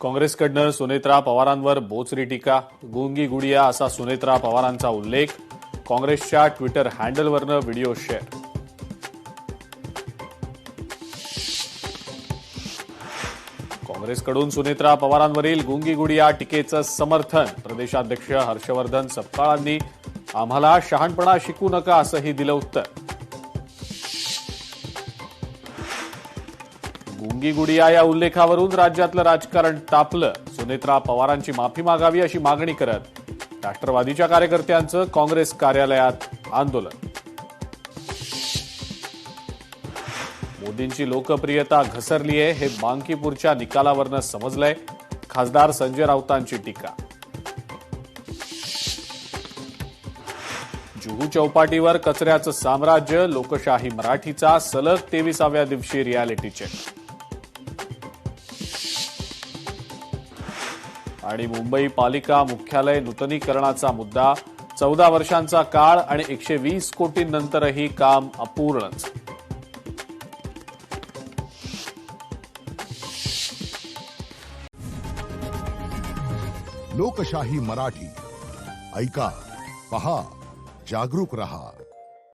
काँग्रेसकडनं सुनेत्रा पवारांवर बोचरी टीका. गुंगी गुडिया असा सुनेत्रा पवारांचा उल्लेख. काँग्रेसच्या ट्विटर हँडलवरनं व्हिडिओ शेअर. काँग्रेसकडून सुनेत्रा पवारांवरील गुंगी गुडिया टीकेचं समर्थन. प्रदेशाध्यक्ष हर्षवर्धन सपकाळांनी आम्हाला शहाणपणा शिकू नका असंही दिलं उत्तर. गुंगी गुडिया या उल्लेखावरून राज्यातलं राजकारण तापलं. सुनेत्रा पवारांची माफी मागावी अशी मागणी करत राष्ट्रवादीच्या कार्यकर्त्यांचं काँग्रेस कार्यालयात आंदोलन. मोदींची लोकप्रियता घसरली आहे हे बांकीपूरच्या निकालावरनं समजलंय. खासदार संजय राऊतांची टीका. जुहू चौपाटीवर कचऱ्याचं साम्राज्य. लोकशाही मराठीचा सलग 23व्या दिवशी रियालिटी चेक. आणि मुंबई पालिका मुख्यालय नूतनीकरणाचा मुद्दा. 14 वर्षांचा काळ आणि 120 कोटींनंतरही काम अपूर्णच. लोकशाही मराठी ऐका, पहा, जागरूक रहा.